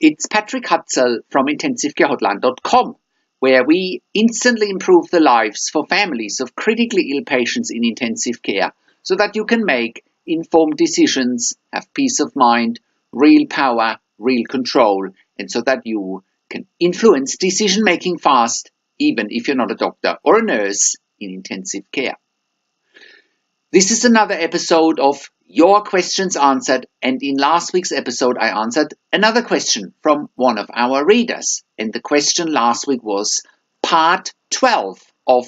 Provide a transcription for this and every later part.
It's Patrick Hutzel from IntensiveCareHotline.com, where we instantly improve the lives for families of critically ill patients in intensive care so that you can make informed decisions, have peace of mind, real power, real control, and so that you can influence decision making fast, even if you're not a doctor or a nurse in intensive care. This is another episode of Your Questions Answered, and in last week's episode I answered another question from one of our readers, and the question last week was part 12 of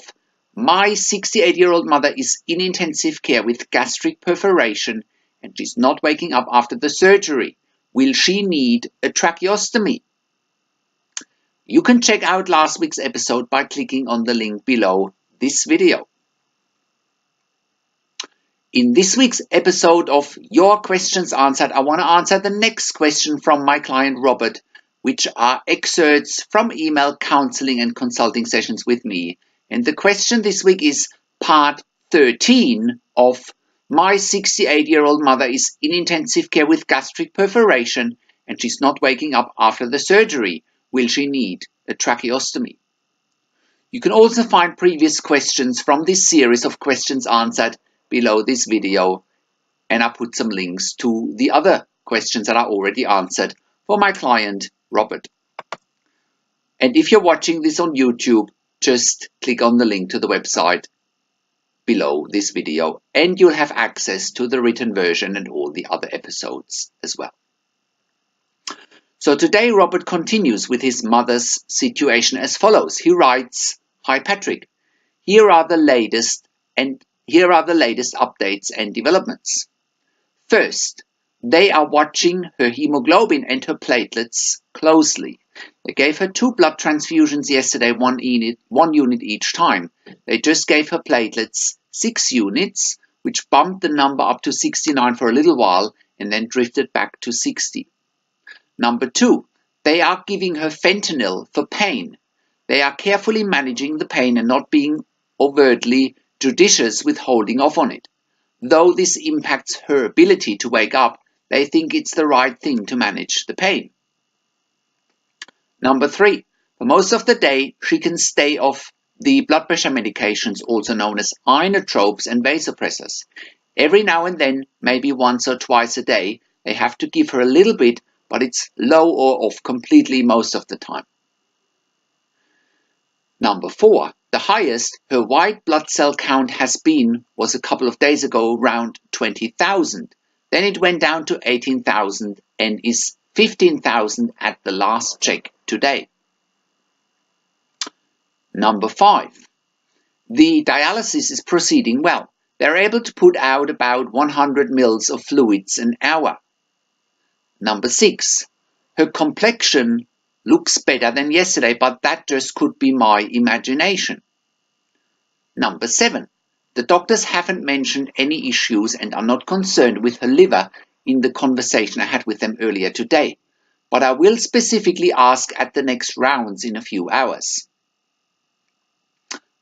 My 68-year-old mother is in intensive care with gastric perforation and she's not waking up after the surgery. Will she need a tracheostomy? You can check out last week's episode by clicking on the link below this video. In this week's episode of Your Questions Answered, I want to answer the next question from my client Robert, which are excerpts from email counseling and consulting sessions with me. And the question this week is part 13 of My 68-year-old mother is in intensive care with gastric perforation and she's not waking up after the surgery. Will she need a tracheostomy? You can also find previous questions from this series of questions answered below this video, and I put some links to the other questions that I already answered for my client Robert. And if you're watching this on YouTube, just click on the link to the website below this video and you'll have access to the written version and all the other episodes as well. So today Robert continues with his mother's situation as follows. He writes, "Hi Patrick, here are the latest updates and developments. First, they are watching her hemoglobin and her platelets closely. They gave her 2 blood transfusions yesterday, one unit each time. They just gave her platelets 6 units, which bumped the number up to 69 for a little while and then drifted back to 60. Number 2, they are giving her fentanyl for pain. They are carefully managing the pain and not being overtly judicious with holding off on it. Though this impacts her ability to wake up, they think it's the right thing to manage the pain. Number 3, for most of the day, she can stay off the blood pressure medications, also known as inotropes and vasopressors. Every now and then, maybe once or twice a day, they have to give her a little bit, but it's low or off completely most of the time. Number 4, the highest her white blood cell count has been was a couple of days ago around 20,000. Then it went down to 18,000 and is 15,000 at the last check today. Number 5, the dialysis is proceeding well. They're able to put out about 100 mils of fluids an hour. Number 6, her complexion looks better than yesterday, but that just could be my imagination. Number 7, the doctors haven't mentioned any issues and are not concerned with her liver in the conversation I had with them earlier today, but I will specifically ask at the next rounds in a few hours.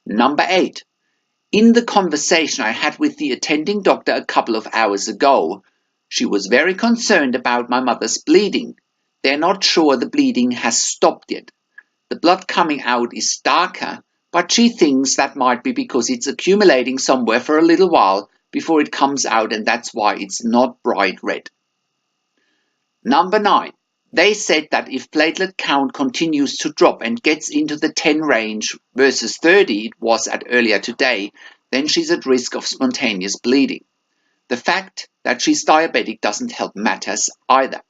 Number 8, in the conversation I had with the attending doctor a couple of hours ago, she was very concerned about my mother's bleeding. They're not sure the bleeding has stopped yet. The blood coming out is darker, but she thinks that might be because it's accumulating somewhere for a little while before it comes out, and that's why it's not bright red. Number 9, they said that if platelet count continues to drop and gets into the 10 range versus 30 it was at earlier today, then she's at risk of spontaneous bleeding. The fact that she's diabetic doesn't help matters either.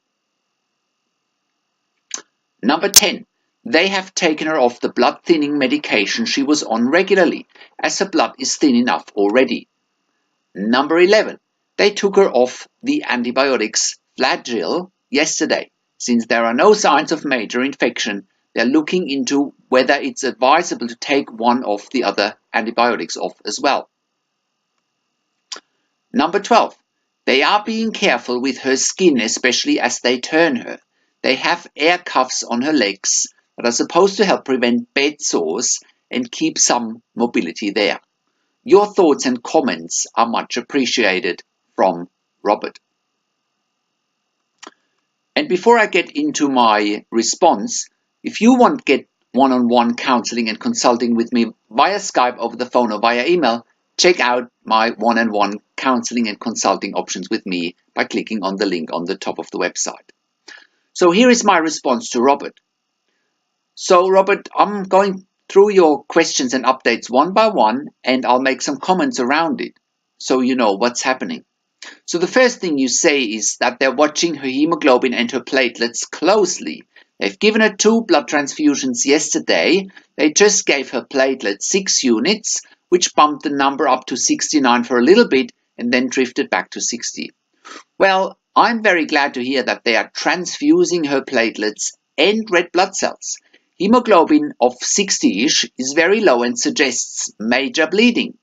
Number 10, they have taken her off the blood thinning medication she was on regularly, as her blood is thin enough already. Number 11, they took her off the antibiotics Flagyl yesterday. Since there are no signs of major infection, they're looking into whether it's advisable to take one of the other antibiotics off as well. Number 12, they are being careful with her skin, especially as they turn her. They have air cuffs on her legs that are supposed to help prevent bed sores and keep some mobility there. Your thoughts and comments are much appreciated from Robert. And before I get into my response, if you want to get one-on-one counseling and consulting with me via Skype, over the phone, or via email, check out my one-on-one counseling and consulting options with me by clicking on the link on the top of the website. So here is my response to Robert. So Robert, I'm going through your questions and updates one by one, and I'll make some comments around it so you know what's happening. So the first thing you say is that they're watching her hemoglobin and her platelets closely. They've given her 2 blood transfusions yesterday. They just gave her platelets 6 units, which bumped the number up to 69 for a little bit and then drifted back to 60. Well, I'm very glad to hear that they are transfusing her platelets and red blood cells. Hemoglobin of 60-ish is very low and suggests major bleeding.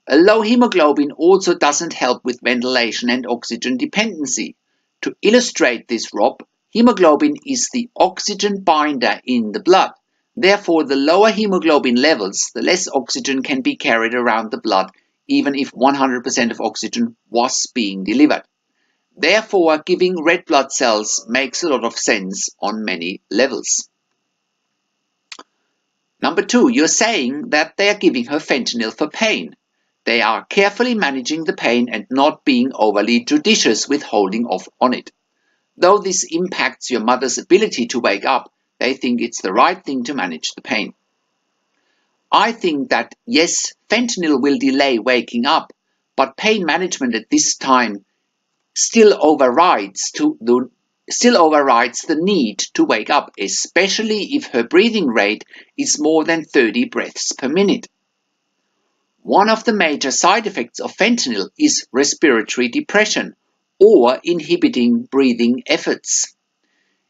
A low hemoglobin also doesn't help with ventilation and oxygen dependency. To illustrate this, Rob, hemoglobin is the oxygen binder in the blood. Therefore, the lower hemoglobin levels, the less oxygen can be carried around the blood, even if 100% of oxygen was being delivered. Therefore, giving red blood cells makes a lot of sense on many levels. Number 2, you're saying that they are giving her fentanyl for pain. They are carefully managing the pain and not being overly judicious with holding off on it. Though this impacts your mother's ability to wake up, they think it's the right thing to manage the pain. I think that yes, fentanyl will delay waking up, but pain management at this time still overrides the need to wake up, especially if her breathing rate is more than 30 breaths per minute. One of the major side effects of fentanyl is respiratory depression or inhibiting breathing efforts.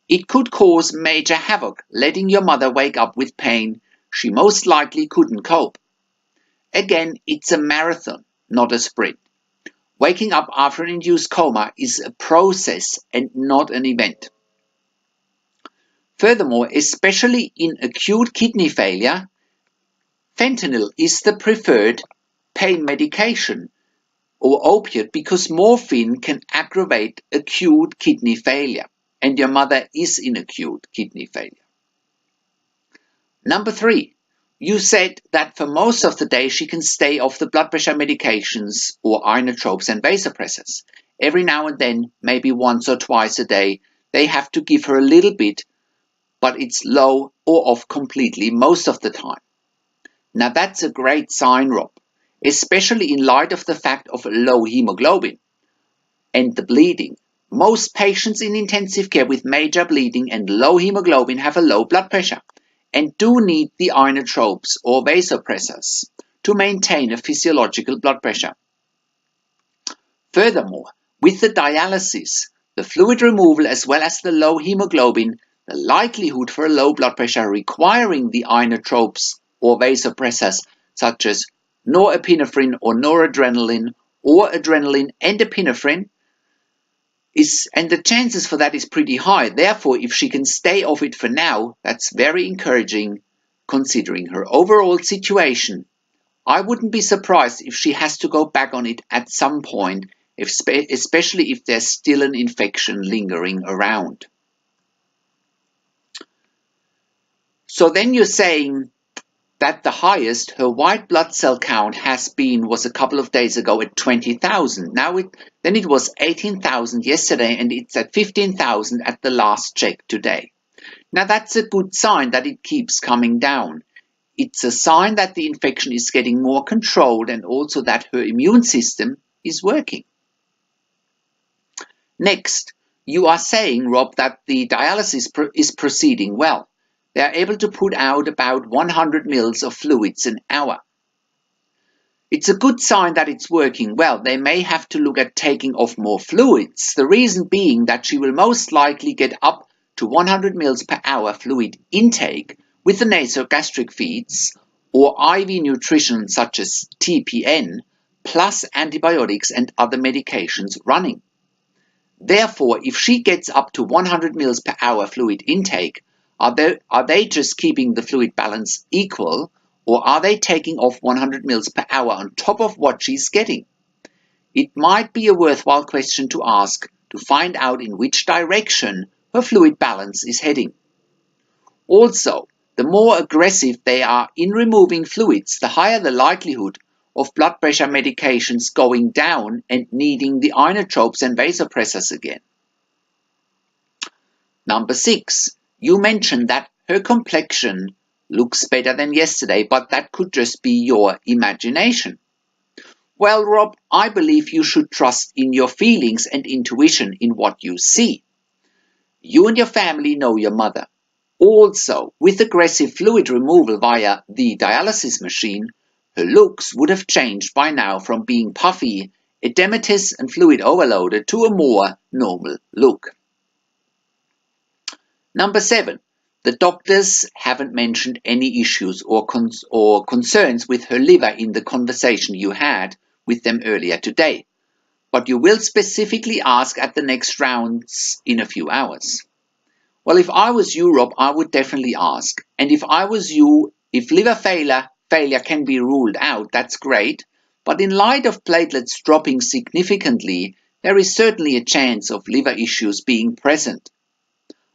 It could cause major havoc, letting your mother wake up with pain she most likely couldn't cope. Again, it's a marathon, not a sprint. Waking up after an induced coma is a process and not an event. Furthermore, especially in acute kidney failure, fentanyl is the preferred pain medication or opiate because morphine can aggravate acute kidney failure, and your mother is in acute kidney failure. Number 3, you said that for most of the day she can stay off the blood pressure medications or inotropes and vasopressors. Every now and then, maybe once or twice a day, they have to give her a little bit, but it's low or off completely most of the time. Now that's a great sign, Rob, especially in light of the fact of low hemoglobin and the bleeding. Most patients in intensive care with major bleeding and low hemoglobin have a low blood pressure and do need the inotropes or vasopressors to maintain a physiological blood pressure. Furthermore, with the dialysis, the fluid removal as well as the low hemoglobin, the likelihood for a low blood pressure requiring the inotropes or vasopressors such as norepinephrine or noradrenaline or adrenaline and epinephrine and the chances for that is pretty high. Therefore, if she can stay off it for now, that's very encouraging considering her overall situation. I wouldn't be surprised if she has to go back on it at some point, especially if there's still an infection lingering around. So then you're saying that the highest her white blood cell count was a couple of days ago at 20,000. Then it was 18,000 yesterday, and it's at 15,000 at the last check today. Now that's a good sign that it keeps coming down. It's a sign that the infection is getting more controlled and also that her immune system is working. Next, you are saying, Rob, that the dialysis is proceeding well. They are able to put out about 100 mils of fluids an hour. It's a good sign that it's working well. They may have to look at taking off more fluids, the reason being that she will most likely get up to 100 mils per hour fluid intake with the nasogastric feeds or IV nutrition such as TPN, plus antibiotics and other medications running. Therefore, if she gets up to 100 mils per hour fluid intake, are they just keeping the fluid balance equal, or are they taking off 100 mils per hour on top of what she's getting? It might be a worthwhile question to ask to find out in which direction her fluid balance is heading. Also, the more aggressive they are in removing fluids, the higher the likelihood of blood pressure medications going down and needing the inotropes and vasopressors again. Number 6. You mentioned that her complexion looks better than yesterday, but that could just be your imagination. Well, Rob, I believe you should trust in your feelings and intuition in what you see. You and your family know your mother. Also, with aggressive fluid removal via the dialysis machine, her looks would have changed by now from being puffy, edematous and fluid overloaded to a more normal look. Number 7. The doctors haven't mentioned any issues or concerns with her liver in the conversation you had with them earlier today, but you will specifically ask at the next rounds in a few hours. Well, if I was you, Rob, I would definitely ask. And if I was you, if liver failure can be ruled out, that's great. But in light of platelets dropping significantly, there is certainly a chance of liver issues being present.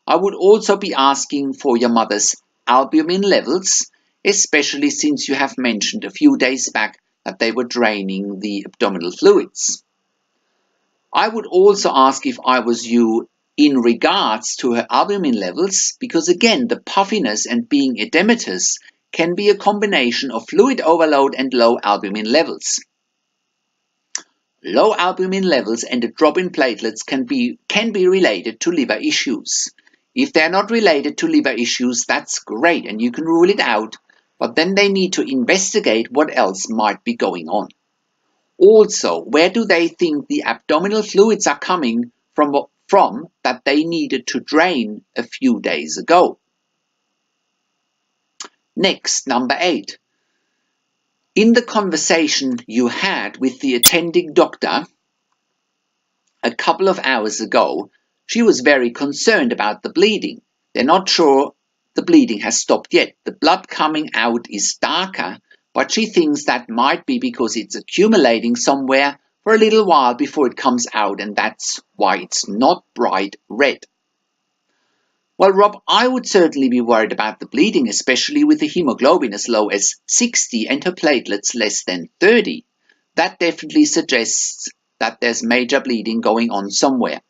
I would also be asking for your mother's albumin levels, especially since you have mentioned a few days back that they were draining the abdominal fluids. I would also ask, if I was you, in regards to her albumin levels, because again, the puffiness and being edematous can be a combination of fluid overload and low albumin levels. Low albumin levels and a drop in platelets can be related to liver issues. If they're not related to liver issues, that's great and you can rule it out, but then they need to investigate what else might be going on. Also, where do they think the abdominal fluids are coming from that they needed to drain a few days ago? Next, number 8. In the conversation you had with the attending doctor a couple of hours ago, she was very concerned about the bleeding. They're not sure the bleeding has stopped yet. The blood coming out is darker, but she thinks that might be because it's accumulating somewhere for a little while before it comes out, and that's why it's not bright red. Well, Rob, I would certainly be worried about the bleeding, especially with the hemoglobin as low as 60 and her platelets less than 30. That definitely suggests that there's major bleeding going on somewhere.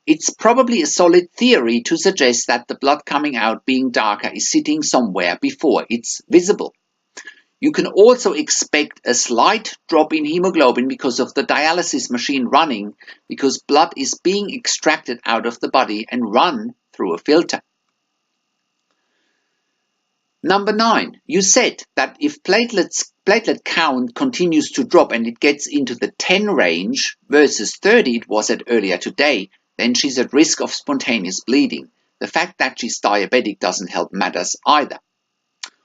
It's probably a solid theory to suggest that the blood coming out being darker is sitting somewhere before it's visible. You can also expect a slight drop in hemoglobin because of the dialysis machine running, because blood is being extracted out of the body and run through a filter. Number 9, you said that if platelet count continues to drop and it gets into the 10 range versus 30 it was at earlier today, then she's at risk of spontaneous bleeding. The fact that she's diabetic doesn't help matters either.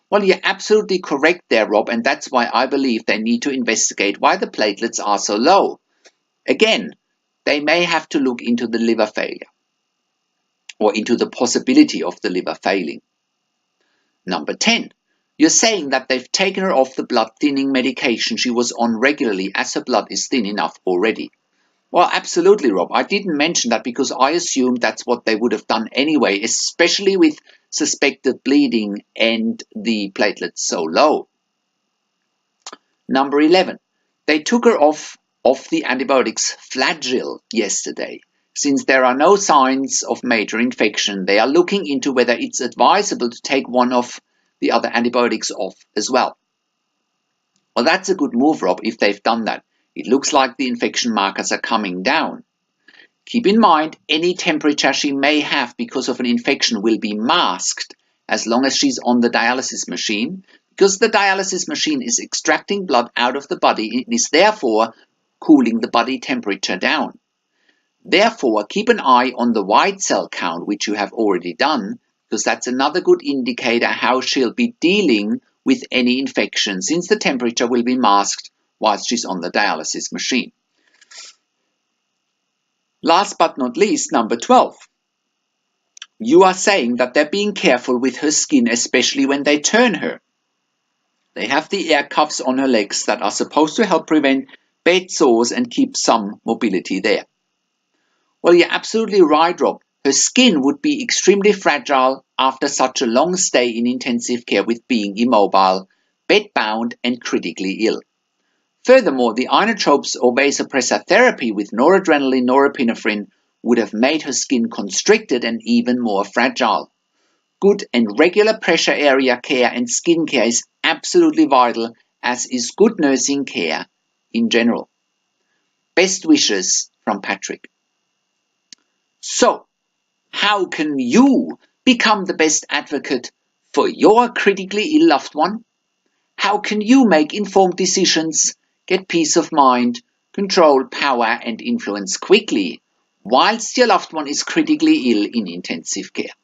Well, you're absolutely correct there, Rob, and that's why I believe they need to investigate why the platelets are so low. Again, they may have to look into the liver failure or into the possibility of the liver failing. Number 10, you're saying that they've taken her off the blood thinning medication she was on regularly as her blood is thin enough already. Well, absolutely, Rob. I didn't mention that because I assumed that's what they would have done anyway, especially with suspected bleeding and the platelets so low. Number 11, they took her off the antibiotics Flagyl yesterday. Since there are no signs of major infection, they are looking into whether it's advisable to take one of the other antibiotics off as well. Well, that's a good move, Rob, if they've done that. It looks like the infection markers are coming down. Keep in mind, any temperature she may have because of an infection will be masked as long as she's on the dialysis machine, because the dialysis machine is extracting blood out of the body and is therefore cooling the body temperature down. Therefore, keep an eye on the white cell count, which you have already done, because that's another good indicator how she'll be dealing with any infection, since the temperature will be masked whilst she's on the dialysis machine. Last but not least, number 12. You are saying that they're being careful with her skin, especially when they turn her. They have the air cuffs on her legs that are supposed to help prevent bed sores and keep some mobility there. Well, you're absolutely right, Rob. Her skin would be extremely fragile after such a long stay in intensive care with being immobile, bedbound and critically ill. Furthermore, the inotropes or vasopressor therapy with noradrenaline norepinephrine would have made her skin constricted and even more fragile. Good and regular pressure area care and skin care is absolutely vital, as is good nursing care in general. Best wishes from Patrick. So, how can you become the best advocate for your critically ill loved one? How can you make informed decisions, get peace of mind, control power and influence quickly, whilst your loved one is critically ill in intensive care?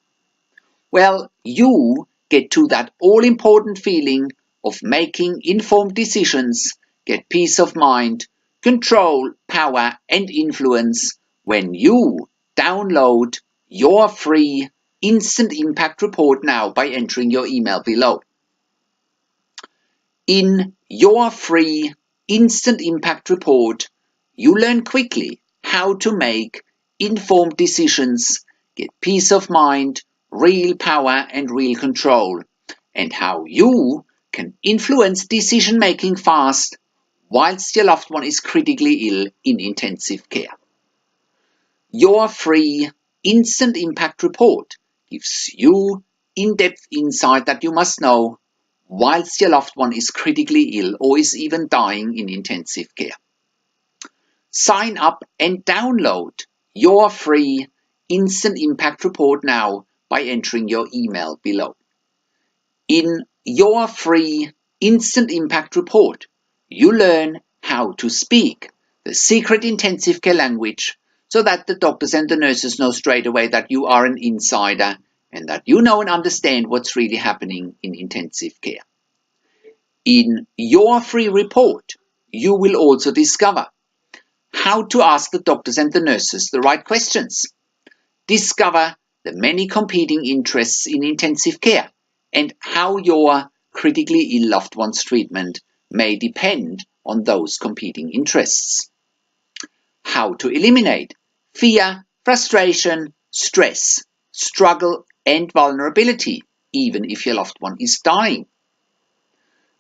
Well, you get to that all-important feeling of making informed decisions, get peace of mind, control, power and influence when you download your free Instant Impact Report now by entering your email below. In your free Instant Impact Report, you learn quickly how to make informed decisions, get peace of mind, real power and real control, and how you can influence decision making fast whilst your loved one is critically ill in intensive care. Your free Instant Impact Report gives you in-depth insight that you must know whilst your loved one is critically ill or is even dying in intensive care. Sign up and download your free Instant Impact Report now by entering your email below. In your free Instant Impact Report, you learn how to speak the secret intensive care language so that the doctors and the nurses know straight away that you are an insider and that you know and understand what's really happening in intensive care. In your free report, you will also discover how to ask the doctors and the nurses the right questions, discover the many competing interests in intensive care, and how your critically ill loved one's treatment may depend on those competing interests. How to eliminate fear, frustration, stress, struggle, and vulnerability, even if your loved one is dying.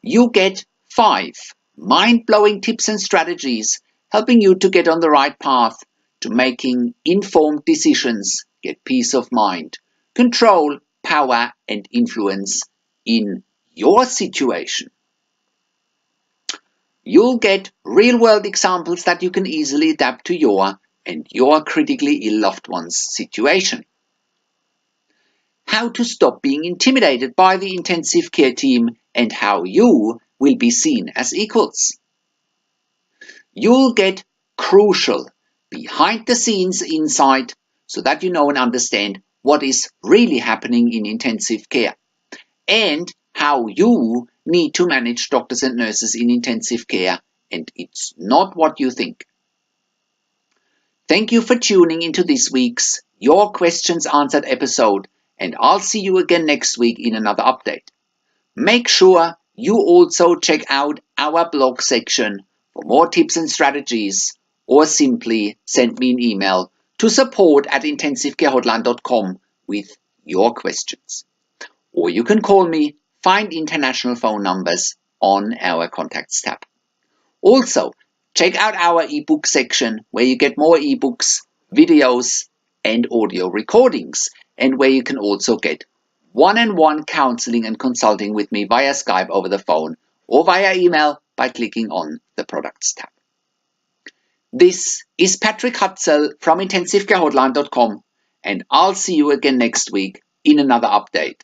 You get 5 mind-blowing tips and strategies helping you to get on the right path to making informed decisions, get peace of mind, control, power, and influence in your situation. You'll get real-world examples that you can easily adapt to your and your critically ill loved one's situation. How to stop being intimidated by the intensive care team and how you will be seen as equals. You'll get crucial behind-the-scenes insight so that you know and understand what is really happening in intensive care and how you need to manage doctors and nurses in intensive care, and it's not what you think. Thank you for tuning into this week's Your Questions Answered episode, and I'll see you again next week in another update. Make sure you also check out our blog section for more tips and strategies, or simply send me an email to support@intensivecarehotline.com with your questions. Or you can call me, find international phone numbers on our contacts tab. Also, check out our ebook section where you get more ebooks, videos and audio recordings, and where you can also get one-on-one counseling and consulting with me via Skype over the phone or via email by clicking on the products tab. This is Patrick Hutzel from intensivecarehotline.com, and I'll see you again next week in another update.